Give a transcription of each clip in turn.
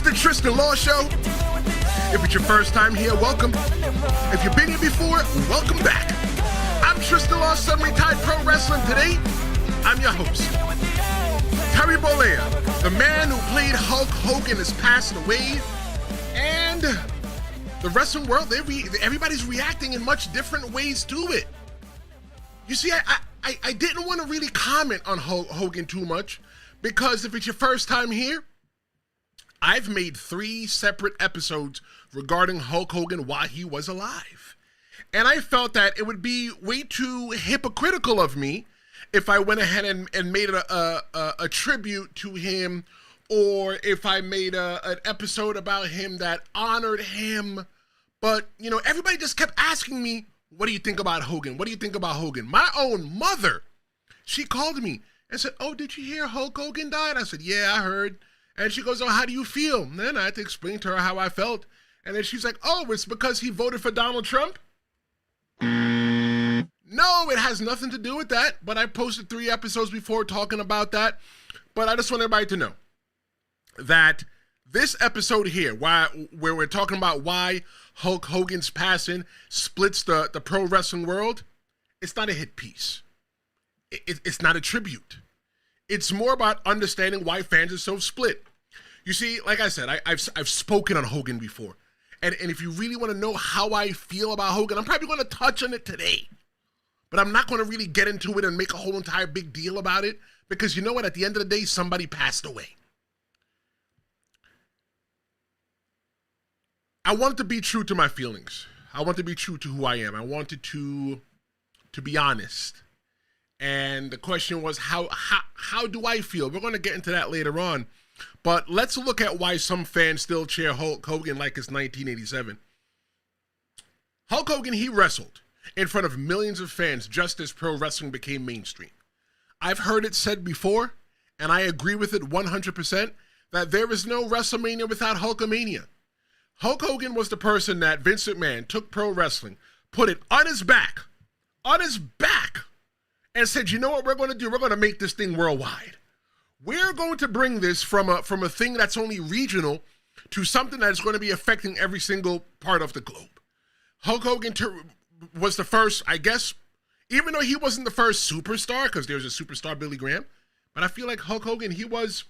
the Tristan Law Show. If it's your first time here, welcome. If you've been here before, welcome back. I'm Tristan Law, Sun-Retired Pro Wrestling. Today, I'm your host. Terry Bollea, the man who played Hulk Hogan, has passed away. And the wrestling world, everybody's reacting in much different ways to it. You see, I didn't want to really comment on Hulk Hogan too much because if it's your first time here, I've made 3 separate episodes regarding Hulk Hogan while he was alive. And I felt that it would be way too hypocritical of me if I went ahead and made a tribute to him, or if I made an episode about him that honored him. But, you know, everybody just kept asking me, what do you think about Hogan? What do you think about Hogan? My own mother, she called me and said, oh, did you hear Hulk Hogan died? I said, yeah, I heard. And she goes, oh, how do you feel? And then I had to explain to her how I felt. And then she's like, oh, it's because he voted for Donald Trump? No, it has nothing to do with that. But I posted 3 episodes before talking about that. But I just want everybody to know that this episode here, where we're talking about why Hulk Hogan's passing splits the pro wrestling world, it's not a hit piece. It's not a tribute. It's more about understanding why fans are so split. You see, like I said, I've spoken on Hogan before. And if you really want to know how I feel about Hogan, I'm probably going to touch on it today. But I'm not going to really get into it and make a whole entire big deal about it. Because you know what? At the end of the day, somebody passed away. I wanted to be true to my feelings. I wanted to be true to who I am. I wanted to be honest. And the question was, how do I feel? We're going to get into that later on. But let's look at why some fans still cheer Hulk Hogan like it's 1987. Hulk Hogan, he wrestled in front of millions of fans just as pro wrestling became mainstream. I've heard it said before, and I agree with it 100%, that there is no WrestleMania without Hulkamania. Hulk Hogan was the person that Vince McMahon took pro wrestling, put it on his back, and said, you know what we're going to do? We're going to make this thing worldwide. We're going to bring this from a thing that's only regional to something that is going to be affecting every single part of the globe. Hulk Hogan was the first, I guess, even though he wasn't the first superstar, because there's a superstar, Billy Graham, but I feel like Hulk Hogan, he was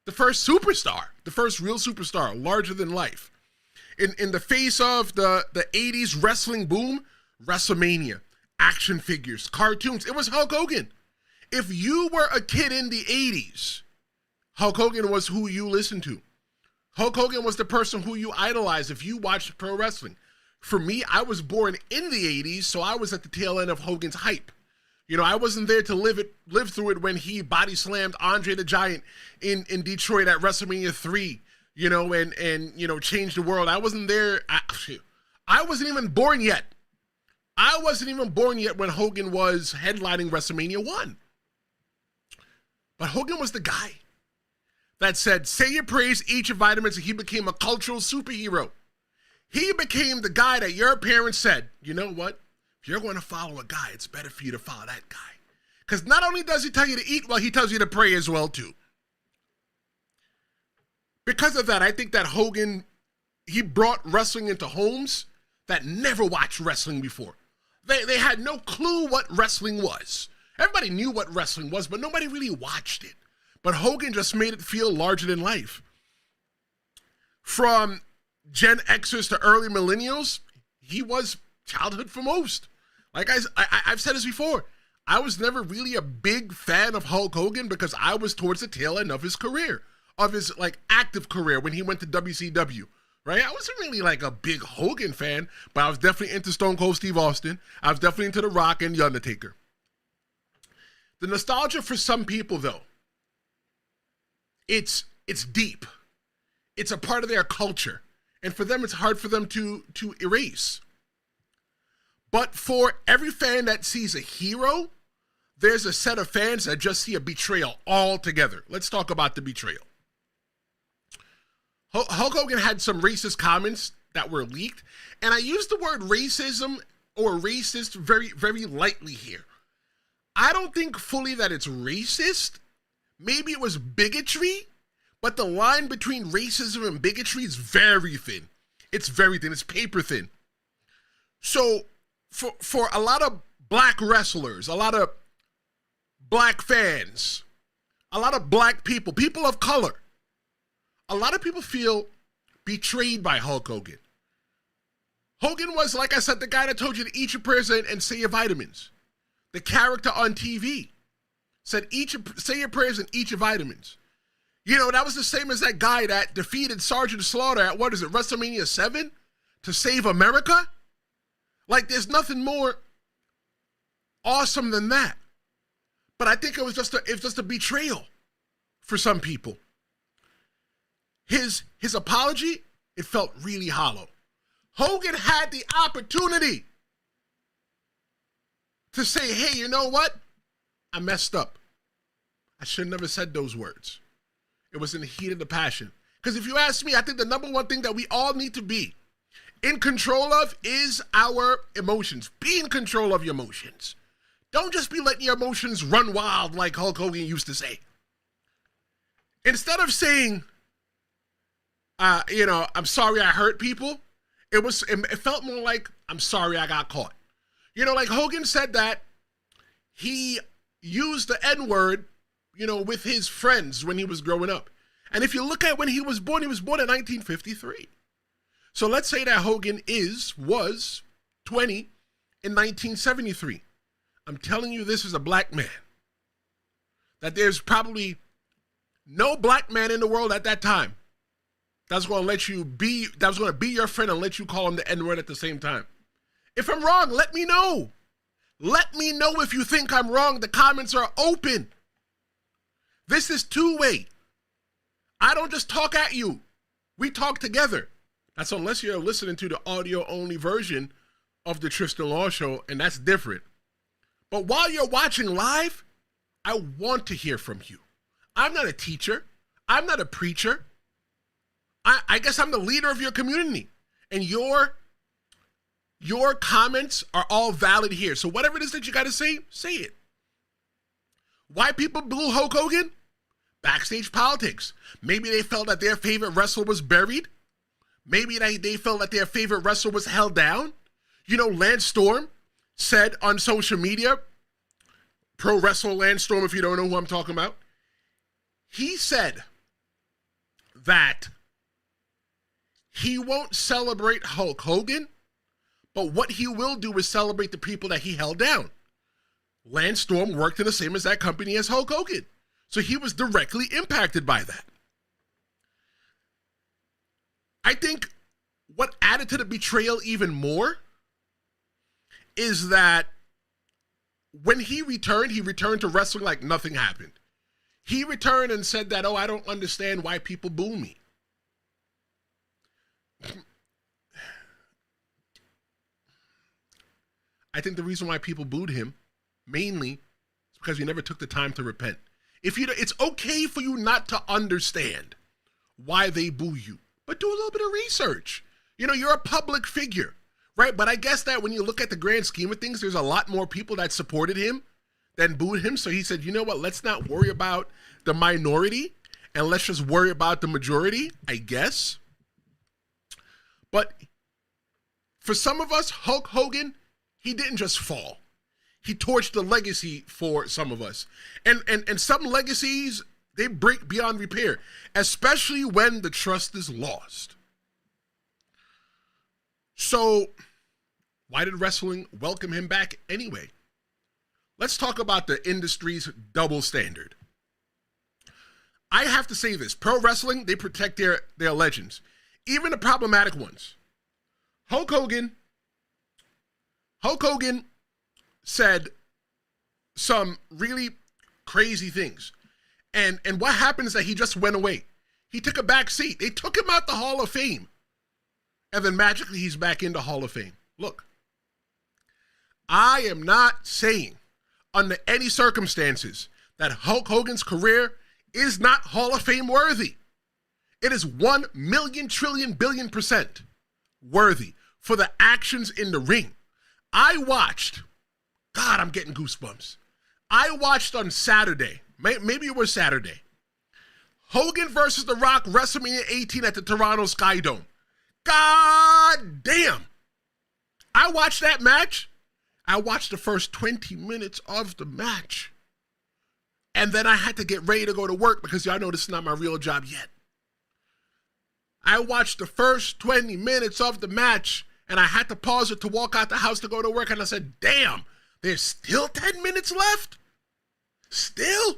the first superstar, the first real superstar, larger than life. In the face of the 80s wrestling boom, WrestleMania, action figures, cartoons, it was Hulk Hogan. If you were a kid in the 80s, Hulk Hogan was who you listened to. Hulk Hogan was the person who you idolized if you watched pro wrestling. For me, I was born in the 80s, so I was at the tail end of Hogan's hype. You know, I wasn't there to live through it when he body slammed Andre the Giant in Detroit at WrestleMania 3, you know, and you know, changed the world. I wasn't there. I wasn't even born yet. I wasn't even born yet when Hogan was headlining WrestleMania 1. But Hogan was the guy that said, say your praise, eat your vitamins, and he became a cultural superhero. He became the guy that your parents said, you know what? If you're going to follow a guy, it's better for you to follow that guy. Because not only does he tell you to eat, well, he tells you to pray as well, too. Because of that, I think that Hogan, he brought wrestling into homes that never watched wrestling before. They had no clue what wrestling was. Everybody knew what wrestling was, but nobody really watched it. But Hogan just made it feel larger than life. From Gen Xers to early millennials, he was childhood for most. Like I've said this before, I was never really a big fan of Hulk Hogan because I was towards the tail end of his career, of his like active career when he went to WCW. Right? I wasn't really like a big Hogan fan, but I was definitely into Stone Cold Steve Austin. I was definitely into The Rock and The Undertaker. The nostalgia for some people, though, it's deep. It's a part of their culture. And for them, it's hard for them to erase. But for every fan that sees a hero, there's a set of fans that just see a betrayal altogether. Let's talk about the betrayal. Hulk Hogan had some racist comments that were leaked, and I use the word racism or racist very, very lightly here. I don't think fully that it's racist. Maybe it was bigotry, But the line between racism and bigotry is very thin. It's very thin. It's paper thin. So for a lot of black wrestlers, a lot of black fans, a lot of black people, people of color, a lot of people feel betrayed by Hulk Hogan. Hogan was, like I said, the guy that told you to eat your prayers and say your vitamins. The character on TV said, say your prayers and eat your vitamins. You know, that was the same as that guy that defeated Sergeant Slaughter at, WrestleMania 7 to save America? Like, there's nothing more awesome than that. But I think it was just a betrayal for some people. His apology, it felt really hollow. Hogan had the opportunity to say, hey, you know what? I messed up. I should have never said those words. It was in the heat of the passion. Because if you ask me, I think the number one thing that we all need to be in control of is our emotions. Be in control of your emotions. Don't just be letting your emotions run wild like Hulk Hogan used to say. Instead of saying, I'm sorry I hurt people, it felt more like, I'm sorry I got caught. You know, like Hogan said that he used the N-word, with his friends when he was growing up. And if you look at when he was born in 1953. So let's say that Hogan was 20 in 1973. I'm telling you, this is a black man. That there's probably no black man in the world at that time that's going to be your friend and let you call him the N-word at the same time. If I'm wrong, let me know. Let me know if you think I'm wrong. The comments are open. This is two-way. I don't just talk at you. We talk together. That's unless you're listening to the audio-only version of the Tristan Law Show, and that's different. But while you're watching live, I want to hear from you. I'm not a teacher. I'm not a preacher. I guess I'm the leader of your community. And your comments are all valid here. So whatever it is that you got to say it. Why people boo Hulk Hogan? Backstage politics. Maybe they felt that their favorite wrestler was buried. Maybe they felt that their favorite wrestler was held down. Lance Storm said on social media, Pro Wrestler Lance Storm, if you don't know who I'm talking about, he said that he won't celebrate Hulk Hogan, but what he will do is celebrate the people that he held down. Lance Storm worked in the same exact company as Hulk Hogan, so he was directly impacted by that. I think what added to the betrayal even more is that when he returned to wrestling like nothing happened. He returned and said that, I don't understand why people boo me. I think the reason why people booed him mainly is because he never took the time to repent. It's okay for you not to understand why they boo you, but do a little bit of research. You're a public figure, right? But I guess that when you look at the grand scheme of things, there's a lot more people that supported him than booed him. So he said, you know what? Let's not worry about the minority and let's just worry about the majority, I guess. But for some of us, Hulk Hogan, he didn't just fall. He torched the legacy for some of us. And some legacies, they break beyond repair, especially when the trust is lost. So why did wrestling welcome him back anyway? Let's talk about the industry's double standard. I have to say this. Pro wrestling, they protect their legends, even the problematic ones. Hulk Hogan said some really crazy things. And what happened is that he just went away. He took a back seat. They took him out the Hall of Fame. And then magically he's back in the Hall of Fame. Look, I am not saying under any circumstances that Hulk Hogan's career is not Hall of Fame worthy. It is 1,000,000,000,000,000,000,000% worthy for the actions in the ring. I watched, God, I'm getting goosebumps. I watched on Saturday, maybe it was Saturday, Hogan versus The Rock, WrestleMania 18 at the Toronto Sky Dome. God damn. I watched that match. I watched the first 20 minutes of the match. And then I had to get ready to go to work because y'all know this is not my real job yet. I watched the first 20 minutes of the match and I had to pause it to walk out the house to go to work. And I said, damn, there's still 10 minutes left? Still?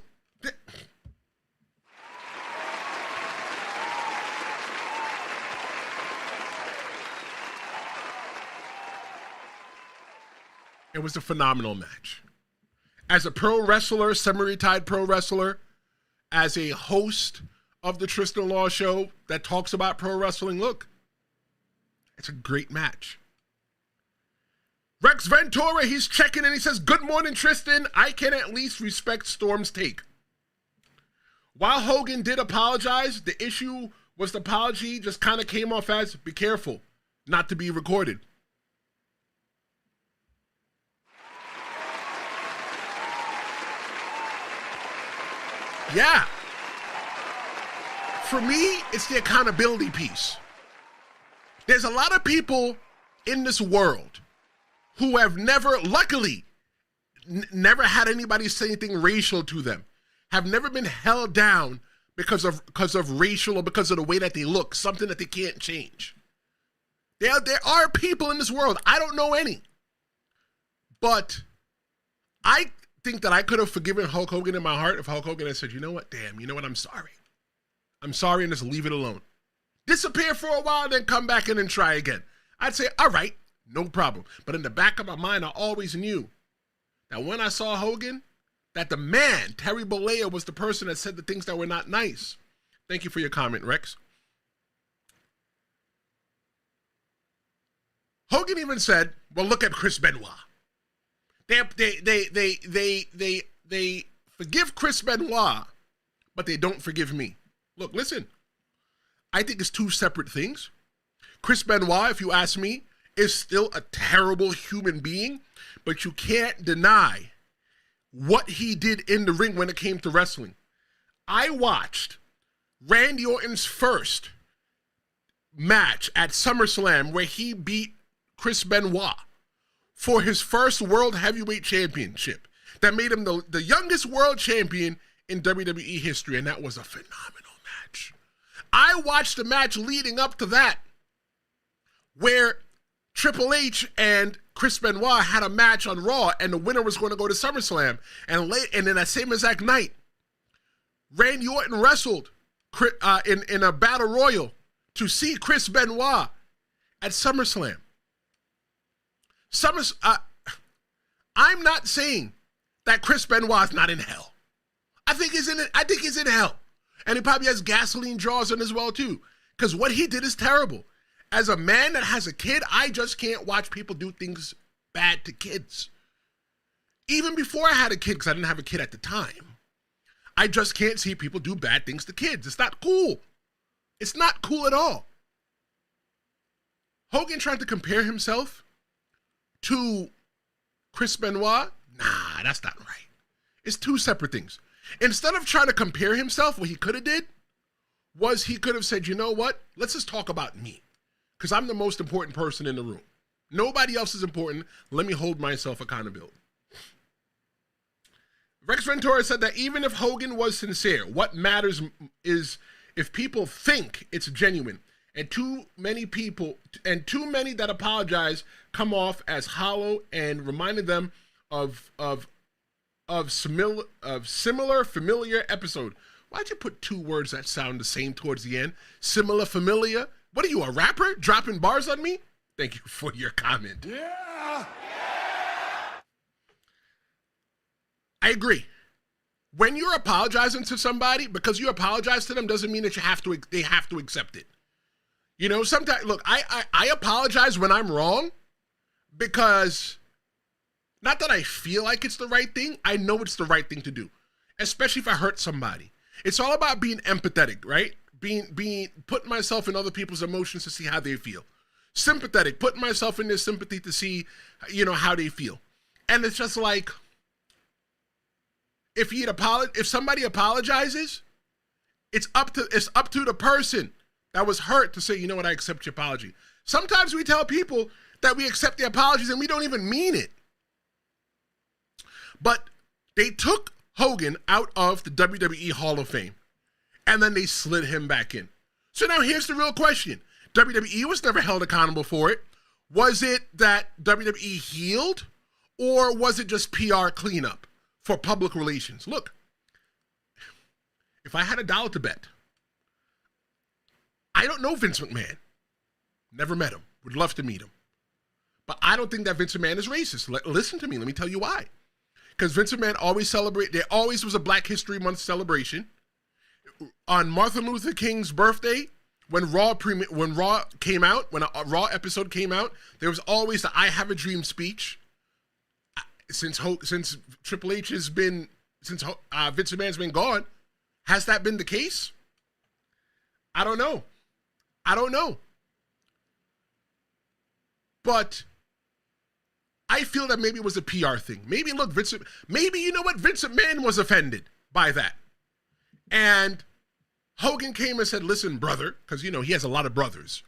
It was a phenomenal match. As a pro wrestler, semi-retired pro wrestler, as a host of the Tristan Law Show that talks about pro wrestling, look, it's a great match. Rex Ventura, he's checking in. He says, good morning, Tristan. I can at least respect Storm's take. While Hogan did apologize, the issue was the apology just kind of came off as, be careful, not to be recorded. Yeah. For me, it's the accountability piece. There's a lot of people in this world who have never, luckily, never had anybody say anything racial to them, have never been held down because of racial or because of the way that they look, something that they can't change. There are people in this world, I don't know any, but I think that I could have forgiven Hulk Hogan in my heart if Hulk Hogan had said, you know what, damn, you know what, I'm sorry. I'm sorry, and just leave it alone. Disappear for a while, then come back in and try again. I'd say, all right, no problem. But in the back of my mind, I always knew that when I saw Hogan, that the man, Terry Bollea, was the person that said the things that were not nice. Thank you for your comment, Rex. Hogan even said, well, look at Chris Benoit. They forgive Chris Benoit, but they don't forgive me. Look, listen, I think it's two separate things. Chris Benoit, if you ask me, is still a terrible human being, but you can't deny what he did in the ring when it came to wrestling. I watched Randy Orton's first match at SummerSlam where he beat Chris Benoit for his first World Heavyweight Championship that made him the youngest world champion in WWE history, and that was a phenomenal match. I watched the match leading up to that where Triple H and Chris Benoit had a match on Raw, and the winner was going to go to SummerSlam. And in that same exact night, Randy Orton wrestled in a battle royal to see Chris Benoit at SummerSlam. I'm not saying that Chris Benoit's not in hell. I think he's in hell. And he probably has gasoline jaws on as well too. Because what he did is terrible. As a man that has a kid, I just can't watch people do things bad to kids. Even before I had a kid, because I didn't have a kid at the time, I just can't see people do bad things to kids. It's not cool. It's not cool at all. Hogan tried to compare himself to Chris Benoit? Nah, that's not right. It's two separate things. Instead of trying to compare himself, what he could have did was he could have said, you know what? Let's just talk about me, because I'm the most important person in the room. Nobody else is important. Let me hold myself accountable. Rex Ventura said that even if Hogan was sincere, what matters is if people think it's genuine. And too many that apologize come off as hollow and reminded them of similar familiar episode. Why'd you put two words that sound the same towards the end? Similar familiar? What are you, a rapper? Dropping bars on me? Thank you for your comment. Yeah. I agree. When you're apologizing to somebody, because you apologize to them doesn't mean that they have to accept it. You know, sometimes, look, I apologize when I'm wrong because, not that I feel like it's the right thing, I know it's the right thing to do, especially if I hurt somebody. It's all about being empathetic, right? Putting myself in other people's emotions to see how they feel. Sympathetic, putting myself in their sympathy to see, you know, how they feel. And it's just like, if somebody apologizes It's up to the person that was hurt to say, you know what, I accept your apology. Sometimes we tell people that we accept the apologies and we don't even mean it. But they took Hogan out of the WWE Hall of Fame, and then they slid him back in. So now here's the real question. WWE was never held accountable for it. Was it that WWE healed, or was it just PR cleanup for public relations? Look, if I had $1 to bet, I don't know Vince McMahon. Never met him. Would love to meet him. But I don't think that Vince McMahon is racist. Listen to me. Let me tell you why. Because Vince McMahon always there always was a Black History Month celebration. On Martin Luther King's birthday, when Raw came out, when a Raw episode came out, there was always the I Have a Dream speech. Since Triple H has been, since Vince McMahon's been gone, has that been the case? I don't know. But I feel that maybe it was a PR thing. Maybe, look, maybe you know what? Vince McMahon was offended by that. And Hogan came and said, listen, brother, because, you know, he has a lot of brothers.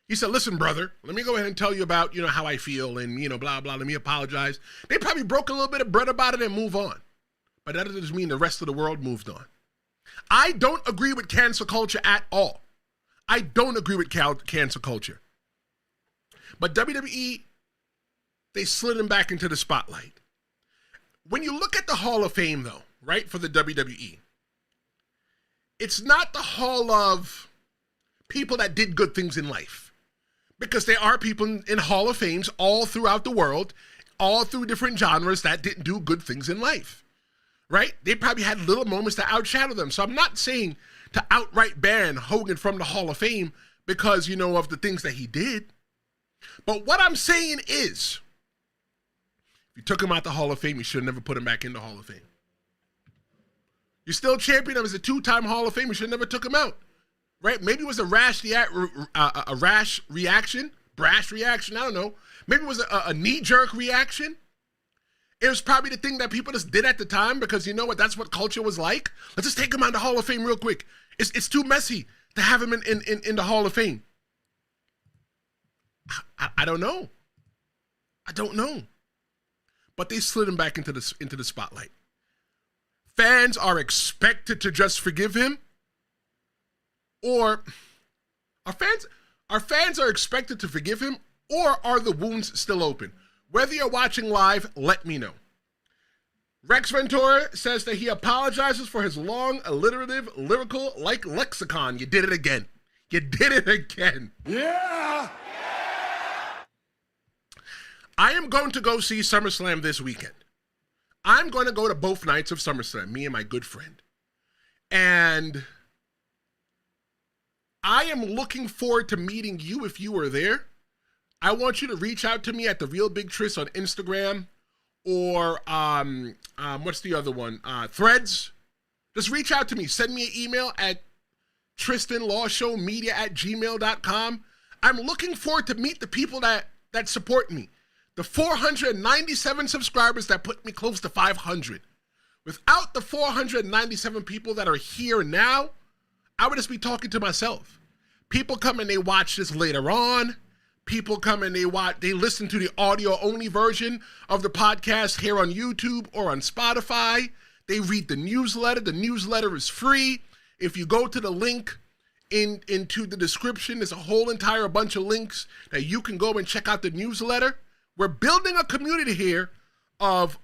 He said, listen, brother, let me go ahead and tell you about, you know, how I feel and, you know, blah, blah, let me apologize. They probably broke a little bit of bread about it and move on. But that doesn't mean the rest of the world moved on. I don't agree with cancel culture at all. I don't agree with cancel culture. But WWE, they slid him back into the spotlight. When you look at the Hall of Fame, though, right, for the WWE, it's not the hall of people that did good things in life. Because there are people in Hall of Fames all throughout the world, all through different genres that didn't do good things in life, right? They probably had little moments that outshadow them. So I'm not saying to outright ban Hogan from the Hall of Fame because, you know, of the things that he did. But what I'm saying is, if you took him out the Hall of Fame, you should have never put him back in the Hall of Fame. You're still champion him as a 2-time Hall of Fame. You should have never took him out, right? Maybe it was a rash reaction, brash reaction. I don't know. Maybe it was a knee-jerk reaction. It was probably the thing that people just did at the time because, you know what, that's what culture was like. Let's just take him out of the Hall of Fame real quick. It's too messy to have him in the Hall of Fame. I don't know. I don't know. But they slid him back into the spotlight. Fans are expected to just forgive him, or our fans are expected to forgive him, or are the wounds still open? Whether you're watching live, let me know. Rex Ventura says that he apologizes for his long, alliterative, lyrical, like lexicon. You did it again. You did it again. Yeah! I am going to go see SummerSlam this weekend. I'm going to go to both nights of SummerSlam, me and my good friend. And I am looking forward to meeting you if you are there. I want you to reach out to me at The Real Big Tris on Instagram or, what's the other one? Threads. Just reach out to me. Send me an email at tristanlawshowmedia@gmail.com. I'm looking forward to meet the people that support me. The 497 subscribers that put me close to 500. Without the 497 people that are here now, I would just be talking to myself. People come and they watch this later on. People come and they listen to the audio-only version of the podcast here on YouTube or on Spotify. They read the newsletter. The newsletter is free. If you go to the link into the description, there's a whole entire bunch of links that you can go and check out the newsletter. We're building a community here of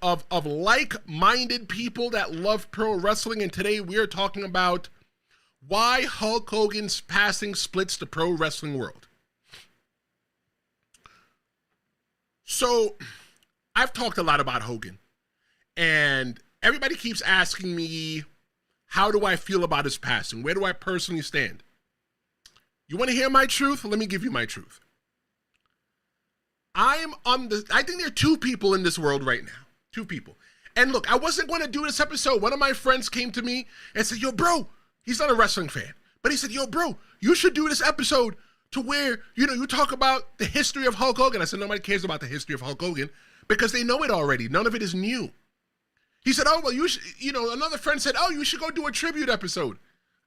like-minded people that love pro wrestling, and today we are talking about why Hulk Hogan's passing splits the pro wrestling world. So, I've talked a lot about Hogan, and everybody keeps asking me, how do I feel about his passing? Where do I personally stand? You want to hear my truth? Let me give you my truth. I think there are two people in this world right now. Two people. And look, I wasn't going to do this episode. One of my friends came to me and said, yo, bro, he's not a wrestling fan, but he said, yo, bro, you should do this episode to where, you know, you talk about the history of Hulk Hogan. I said, nobody cares about the history of Hulk Hogan because they know it already. None of it is new. He said, oh, well, you should, you know, another friend said, oh, you should go do a tribute episode.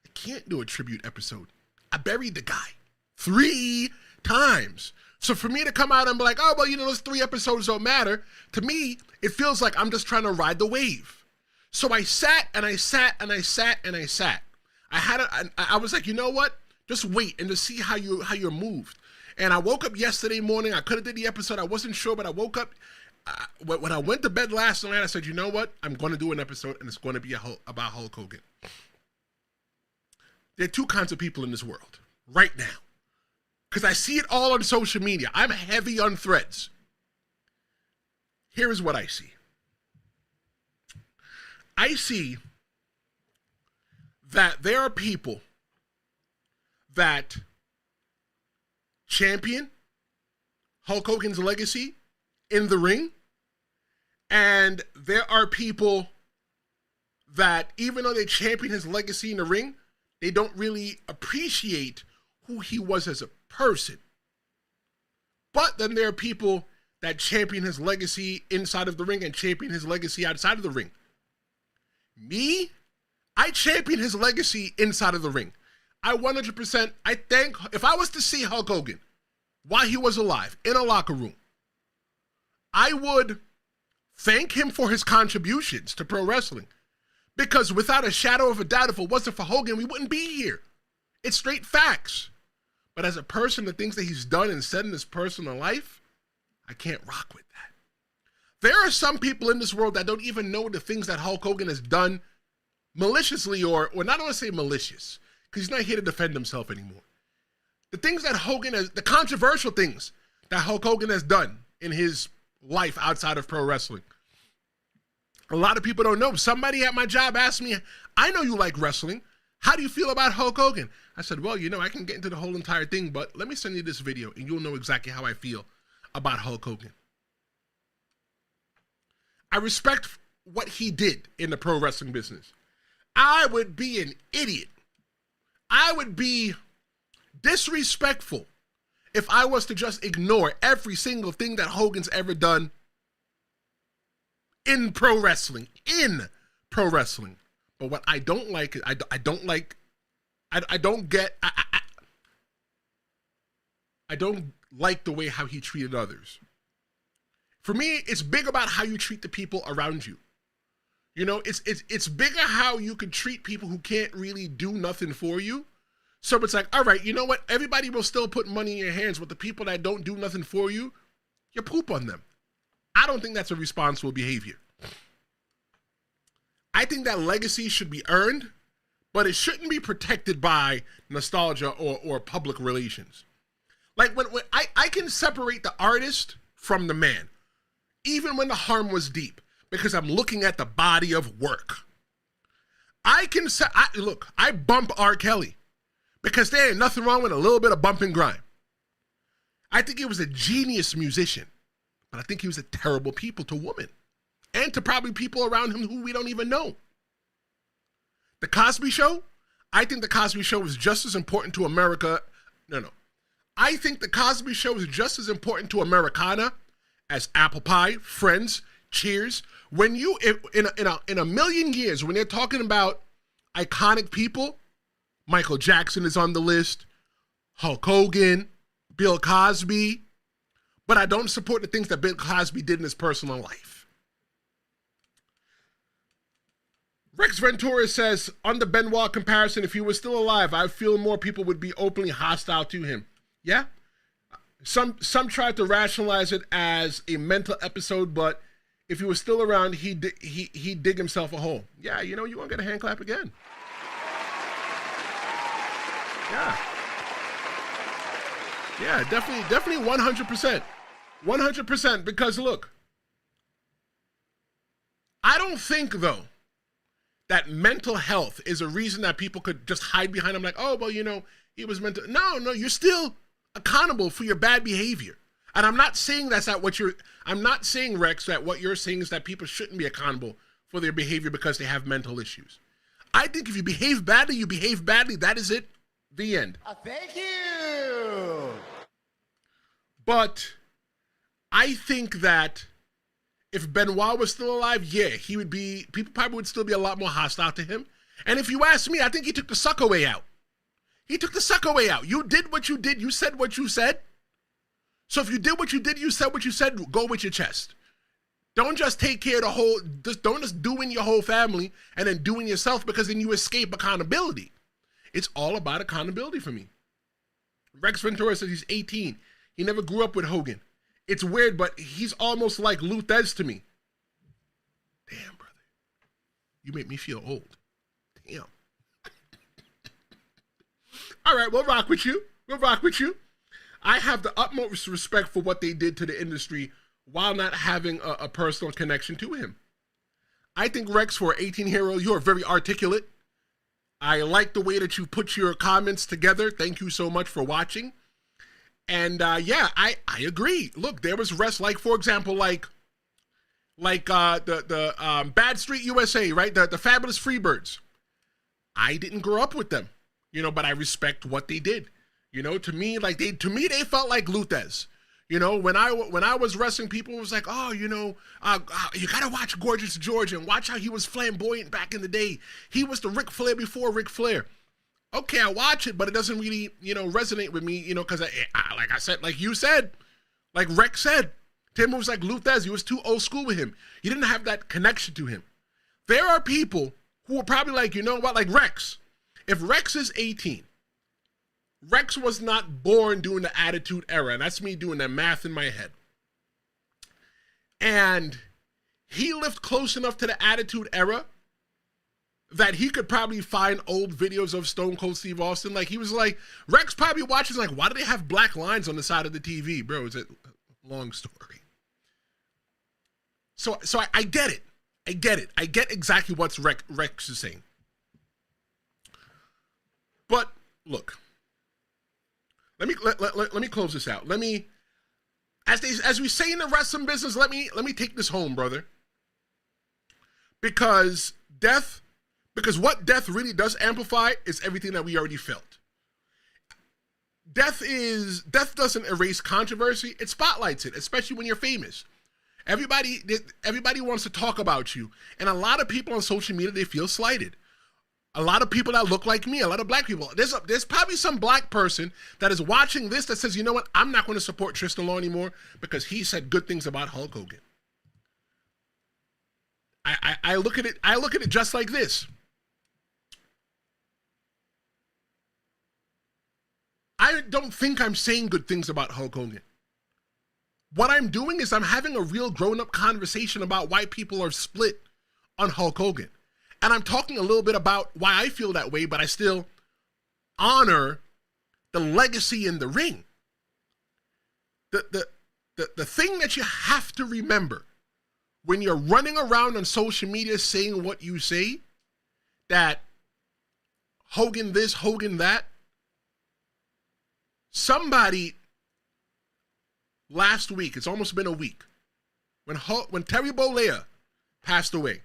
I can't do a tribute episode. I buried the guy 3 times. So for me to come out and be like, oh, well, those 3 episodes don't matter. To me, it feels like I'm just trying to ride the wave. So I sat and I sat and I sat and I sat. I was like, you know what? Just wait and just see how you're moved. And I woke up yesterday morning. I could have did the episode. I wasn't sure, but I woke up. When I went to bed last night, I said, you know what? I'm going to do an episode, and it's going to be about Hulk Hogan. There are 2 kinds of people in this world right now. Because I see it all on social media. I'm heavy on threads. Here is what I see. I see that there are people that champion Hulk Hogan's legacy in the ring, and there are people that, even though they champion his legacy in the ring, they don't really appreciate who he was as a person. But then there are people that champion his legacy inside of the ring and champion his legacy outside of the ring. Me, I champion his legacy inside of the ring. I 100%, if I was to see Hulk Hogan while he was alive in a locker room, I would thank him for his contributions to pro wrestling. Because without a shadow of a doubt, if it wasn't for Hogan, we wouldn't be here. It's straight facts. But as a person, the things that he's done and said in his personal life, I can't rock with that. There are some people in this world that don't even know the things that Hulk Hogan has done maliciously, or not want to say malicious, because he's not here to defend himself anymore. The things that Hogan has, the controversial things that Hulk Hogan has done in his life outside of pro wrestling. A lot of people don't know. Somebody at my job asked me, I know you like wrestling. How do you feel about Hulk Hogan? I said, well, I can get into the whole entire thing, but let me send you this video and you'll know exactly how I feel about Hulk Hogan. I respect what he did in the pro wrestling business. I would be an idiot. I would be disrespectful if I was to just ignore every single thing that Hogan's ever done in pro wrestling. But what I don't like is I don't like the way how he treated others. For me, it's big about how you treat the people around you. It's bigger how you can treat people who can't really do nothing for you. So it's like, all right, you know what? Everybody will still put money in your hands, but the people that don't do nothing for you, you poop on them. I don't think that's a responsible behavior. I think that legacy should be earned, but it shouldn't be protected by nostalgia or public relations. Like when I can separate the artist from the man, even when the harm was deep, because I'm looking at the body of work. I bump R. Kelly because there ain't nothing wrong with a little bit of bump and grind. I think he was a genius musician, but I think he was a terrible people to women and to probably people around him who we don't even know. The Cosby Show, I think the Cosby Show was just as important to America. No. I think the Cosby Show is just as important to Americana as Apple Pie, Friends, Cheers. When you, in a million years, when they're talking about iconic people, Michael Jackson is on the list, Hulk Hogan, Bill Cosby, but I don't support the things that Bill Cosby did in his personal life. Rex Ventura says, on the Benoit comparison, if he was still alive, I feel more people would be openly hostile to him. Yeah? Some tried to rationalize it as a mental episode, but if he was still around, he'd dig himself a hole. Yeah, you won't get a hand clap again. Yeah, definitely 100%. 100%, because look, I don't think, though, that mental health is a reason that people could just hide behind him like, oh, well, he was mental. No, you're still accountable for your bad behavior. And I'm not saying I'm not saying, Rex, that what you're saying is that people shouldn't be accountable for their behavior because they have mental issues. I think if you behave badly, you behave badly. That is it. The end. Thank you. But I think that if Benoit was still alive, yeah, people probably would still be a lot more hostile to him. And if you ask me, I think he took the sucker way out. He took the sucker way out. You did what you did. You said what you said. So if you did what you did, you said what you said, go with your chest. Don't just take care of the whole, don't just do in your whole family and then do in yourself, because then you escape accountability. It's all about accountability for me. Rex Ventura says he's 18. He never grew up with Hogan. It's weird, but he's almost like Luthez to me. Damn, brother. You make me feel old. Damn. All right, we'll rock with you. We'll rock with you. I have the utmost respect for what they did to the industry while not having a personal connection to him. I think, Rex, for an 18-year-old, you're very articulate. I like the way that you put your comments together. Thank you so much for watching. And yeah, I agree. Look, there was rest, like, for example, like the Bad Street USA, right? The Fabulous Freebirds. I didn't grow up with them, you know, but I respect what they did. You know, to me, they felt like Luthez. You know, when I was wrestling, people was like, oh, you know, you got to watch Gorgeous George and watch how he was flamboyant back in the day. He was the Ric Flair before Ric Flair. Okay, I watch it, but it doesn't really, you know, resonate with me, you know, because like I said, like you said, like Rex said, Tim was like Luthez. He was too old school with him. You didn't have that connection to him. There are people who are probably like, you know what, like Rex. If Rex is 18, Rex was not born during the Attitude Era, and that's me doing that math in my head. And he lived close enough to the Attitude Era that he could probably find old videos of Stone Cold Steve Austin. Like, he was like, Rex probably watches like, why do they have black lines on the side of the TV? Bro, it's a long story. So I get it. I get it. I get exactly what Rex is saying. But look, let me close this out. Let me, as we say in the wrestling business, let me take this home, brother. Because what death really does amplify is everything that we already felt. Death doesn't erase controversy, it spotlights it, especially when you're famous. Everybody wants to talk about you, and a lot of people on social media, they feel slighted. A lot of people that look like me, a lot of black people. There's probably some black person that is watching this that says, you know what, I'm not going to support Tristan Law anymore because he said good things about Hulk Hogan. I look at it just like this. I don't think I'm saying good things about Hulk Hogan. What I'm doing is I'm having a real grown-up conversation about why people are split on Hulk Hogan. And I'm talking a little bit about why I feel that way, but I still honor the legacy in the ring. The thing that you have to remember when you're running around on social media saying what you say, that Hogan this, Hogan that, somebody last week, it's almost been a week, when Terry Bollea passed away,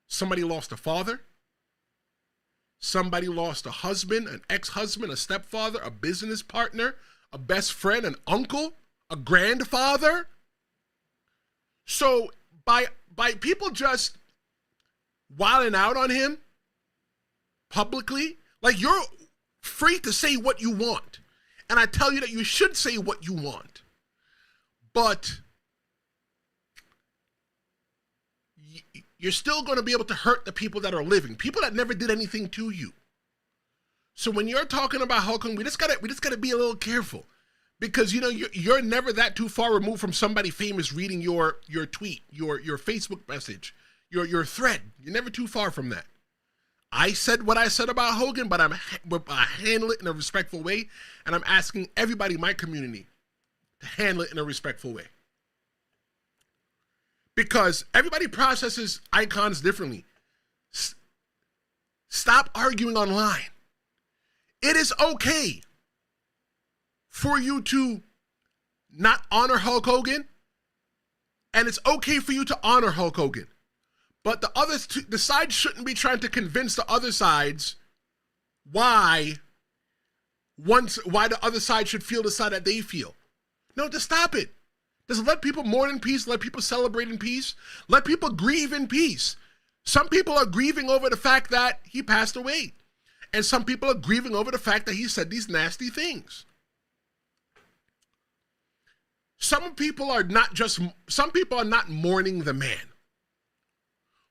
somebody lost a father, somebody lost a husband, an ex-husband, a stepfather, a business partner, a best friend, an uncle, a grandfather. So by people just wilding out on him publicly, like, you're free to say what you want. And I tell you that you should say what you want. But you're still going to be able to hurt the people that are living, people that never did anything to you. So when you're talking about Hulk Hogan, we just gotta be a little careful, because you know you're never that too far removed from somebody famous reading your tweet, your Facebook message, your thread. You're never too far from that. I said what I said about Hogan, but I handle it in a respectful way, and I'm asking everybody in my community to handle it in a respectful way. Because everybody processes icons differently. Stop arguing online. It is okay for you to not honor Hulk Hogan, and it's okay for you to honor Hulk Hogan. But the sides shouldn't be trying to convince the other sides why the other side should feel the side that they feel. No, just stop it. Just let people mourn in peace. Let people celebrate in peace. Let people grieve in peace. Some people are grieving over the fact that he passed away. And some people are grieving over the fact that he said these nasty things. Some people are not mourning the man.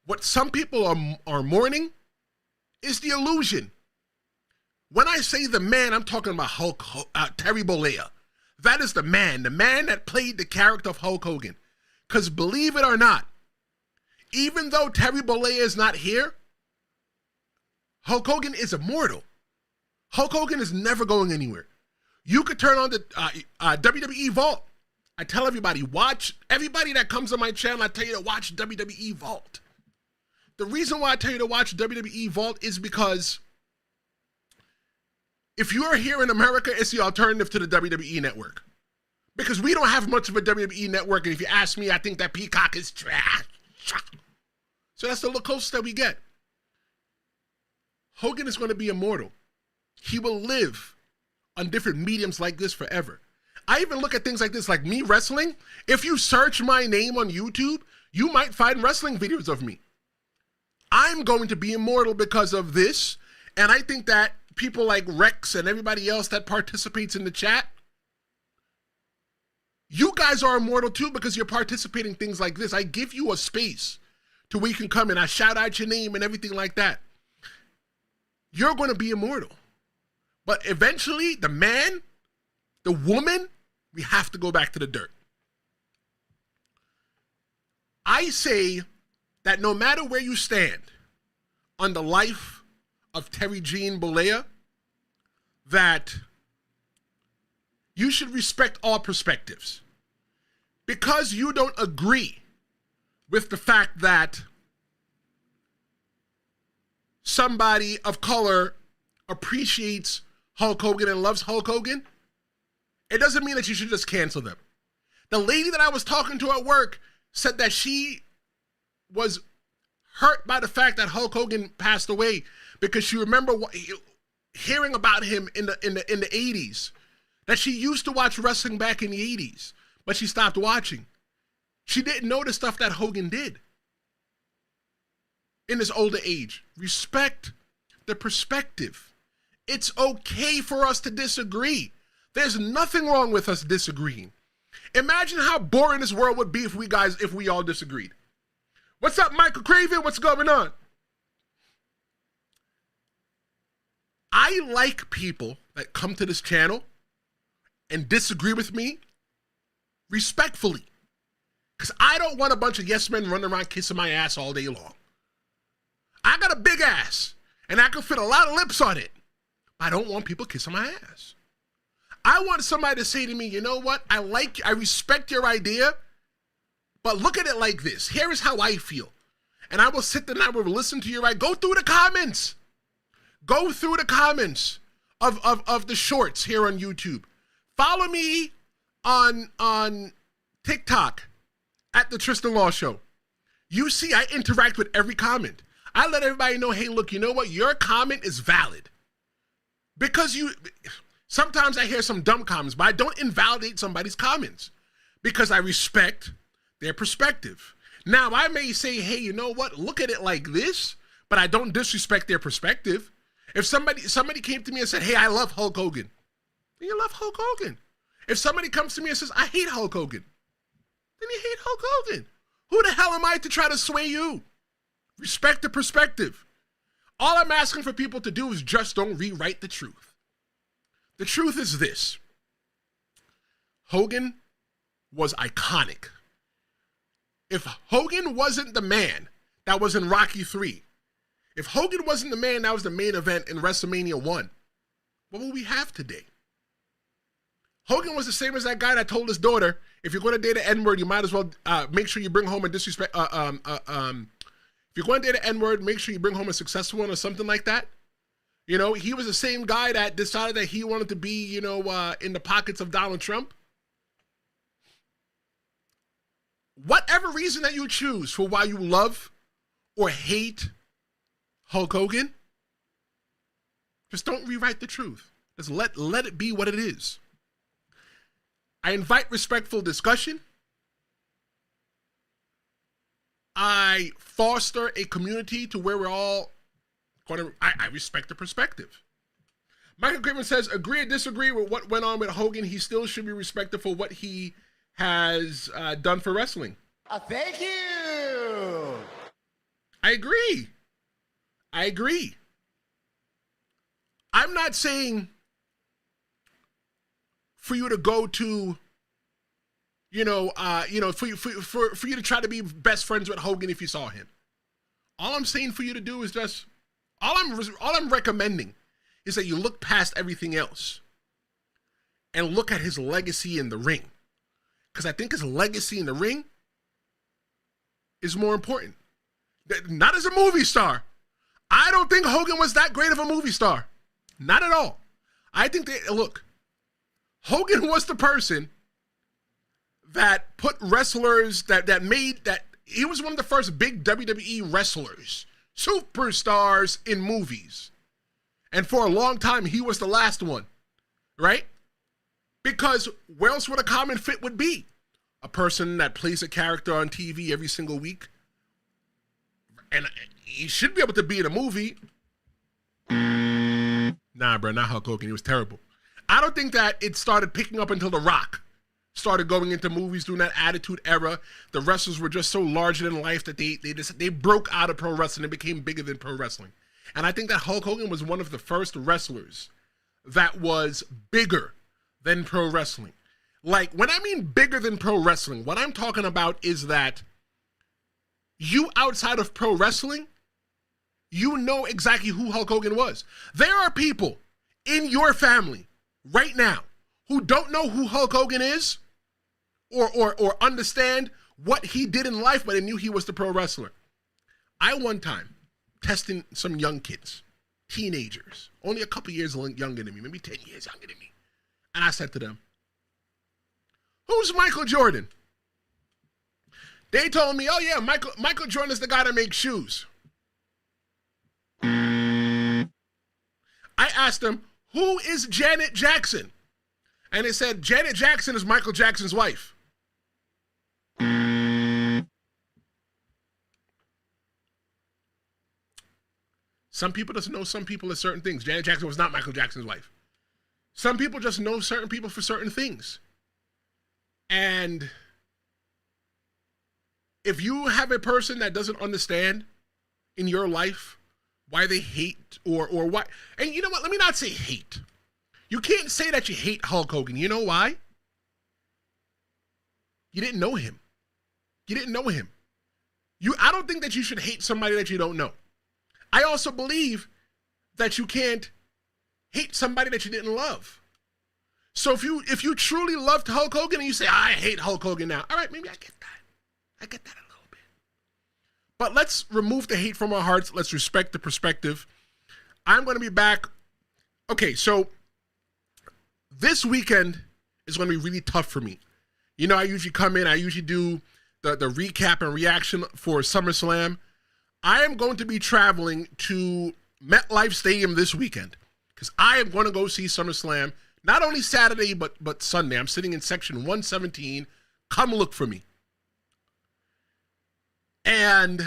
What some people are mourning is the illusion. When I say the man, I'm talking about Terry Bollea. That is the man that played the character of Hulk Hogan. Because believe it or not, even though Terry Bollea is not here, Hulk Hogan is immortal. Hulk Hogan is never going anywhere. You could turn on the WWE Vault. I tell everybody, everybody that comes on my channel, I tell you to watch WWE Vault. The reason why I tell you to watch WWE Vault is because if you are here in America, it's the alternative to the WWE network. Because we don't have much of a WWE network, and if you ask me, I think that Peacock is trash. So that's the closest that we get. Hogan is going to be immortal. He will live on different mediums like this forever. I even look at things like this, like me wrestling. If you search my name on YouTube, you might find wrestling videos of me. I'm going to be immortal because of this. And I think that people like Rex and everybody else that participates in the chat, you guys are immortal too because you're participating in things like this. I give you a space to where you can come and I shout out your name and everything like that. You're going to be immortal. But eventually, the man, the woman, we have to go back to the dirt. I say that no matter where you stand on the life of Terry Bollea, that you should respect all perspectives. Because you don't agree with the fact that somebody of color appreciates Hulk Hogan and loves Hulk Hogan, it doesn't mean that you should just cancel them. The lady that I was talking to at work said that she was hurt by the fact that Hulk Hogan passed away because she remember hearing about him in the 80s, that she used to watch wrestling back in the 80s, but she stopped watching. She didn't know the stuff that Hogan did in his older age. Respect the perspective. It's okay for us to disagree. There's nothing wrong with us disagreeing. Imagine how boring this world would be if we all disagreed. What's up, Michael Craven? What's going on? I like people that come to this channel and disagree with me respectfully. Because I don't want a bunch of yes men running around kissing my ass all day long. I got a big ass, and I can fit a lot of lips on it. I don't want people kissing my ass. I want somebody to say to me, you know what? I respect your idea, but look at it like this. Here is how I feel. And I will sit there and I will listen to your idea. Go through the comments. Go through the comments of the shorts here on YouTube. Follow me on TikTok at the Tristan Law Show. You see, I interact with every comment. I let everybody know, hey, look, you know what? Your comment is valid. Because sometimes I hear some dumb comments, but I don't invalidate somebody's comments because I respect their perspective. Now, I may say, hey, you know what? Look at it like this, but I don't disrespect their perspective. If somebody came to me and said, hey, I love Hulk Hogan, then you love Hulk Hogan. If somebody comes to me and says, I hate Hulk Hogan, then you hate Hulk Hogan. Who the hell am I to try to sway you? Respect the perspective. All I'm asking for people to do is just don't rewrite the truth. The truth is this. Hogan was iconic. If Hogan wasn't the man that was in Rocky III, if Hogan wasn't the man that was the main event in WrestleMania 1, what will we have today? Hogan was the same as that guy that told his daughter, if you're going to date an N-word, you might as well make sure you bring home a disrespect. If you're going to date an N-word, make sure you bring home a successful one or something like that. You know, he was the same guy that decided that he wanted to be, you know, in the pockets of Donald Trump. Whatever reason that you choose for why you love or hate Hulk Hogan, just don't rewrite the truth. Just let it be what it is. I invite respectful discussion. I foster a community to where we're all going to, I respect the perspective. Michael Craven says, agree or disagree with what went on with Hogan. He still should be respected for what he has done for wrestling. Thank you. I agree. I'm not saying for you to go to, for you to try to be best friends with Hogan if you saw him. All I'm saying for you to do is just, all I'm recommending is that you look past everything else and look at his legacy in the ring. Because I think his legacy in the ring is more important. Not as a movie star. I don't think Hogan was that great of a movie star. Not at all. I think Hogan was the person that put wrestlers, he was one of the first big WWE wrestlers, superstars in movies. And for a long time, he was the last one, right? Because where else would a common fit would be? A person that plays a character on TV every single week. And he should be able to be in a movie. Nah, bro, not Hulk Hogan. He was terrible. I don't think that it started picking up until The Rock started going into movies during that Attitude Era. The wrestlers were just so larger than life that they broke out of pro wrestling and became bigger than pro wrestling. And I think that Hulk Hogan was one of the first wrestlers that was bigger than pro wrestling. Like, when I mean bigger than pro wrestling, what I'm talking about is that you outside of pro wrestling, you know exactly who Hulk Hogan was. There are people in your family right now who don't know who Hulk Hogan is or understand what he did in life, but they knew he was the pro wrestler. I one time testing some young kids, teenagers, only a couple years younger than me, maybe 10 years younger than me. And I said to them, who's Michael Jordan? They told me, oh yeah, Michael Jordan is the guy that makes shoes. I asked them, who is Janet Jackson? And they said, Janet Jackson is Michael Jackson's wife. Some people just know some people at certain things. Janet Jackson was not Michael Jackson's wife. Some people just know certain people for certain things. And if you have a person that doesn't understand in your life why they hate or why, and you know what, let me not say hate. You can't say that you hate Hulk Hogan. You know why? You didn't know him. I don't think that you should hate somebody that you don't know. I also believe that you can't hate somebody that you didn't love. So if you truly loved Hulk Hogan and you say, I hate Hulk Hogan now. All right, maybe I get that. I get that a little bit. But let's remove the hate from our hearts. Let's respect the perspective. I'm going to be back. Okay, so this weekend is going to be really tough for me. You know, I usually come in, I usually do the recap and reaction for SummerSlam. I am going to be traveling to MetLife Stadium this weekend because I am going to go see SummerSlam, not only Saturday, but Sunday. I'm sitting in section 117. Come look for me. And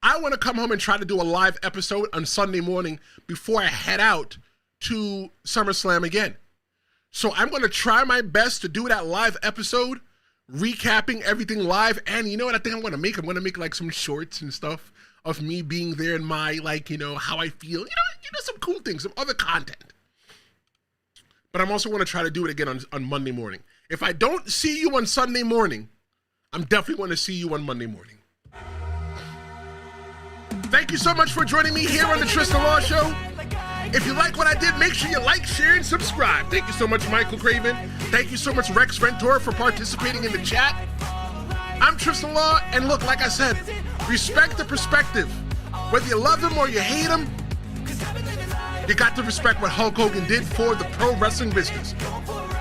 I want to come home and try to do a live episode on Sunday morning before I head out to SummerSlam again. So I'm going to try my best to do that live episode, recapping everything live. And you know what I think I'm going to make? I'm going to make like some shorts and stuff of me being there and my, like, you know, how I feel. You know, some cool things, some other content. But I'm also going to try to do it again on Monday morning. If I don't see you on Sunday morning, I'm definitely going to see you on Monday morning. Thank you so much for joining me here on the Tristan Law Show. If you like what I did, make sure you like, share, and subscribe. Thank you so much, Michael Craven. Thank you so much, Rex Ventura, for participating in the chat. I'm Tristan Law, and look, like I said, respect the perspective. Whether you love him or you hate him, you got to respect what Hulk Hogan did for the pro wrestling business.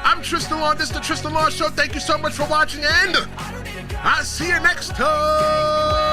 I'm Tristan Law. This is the Tristan Law Show. Thank you so much for watching, and I'll see you next time.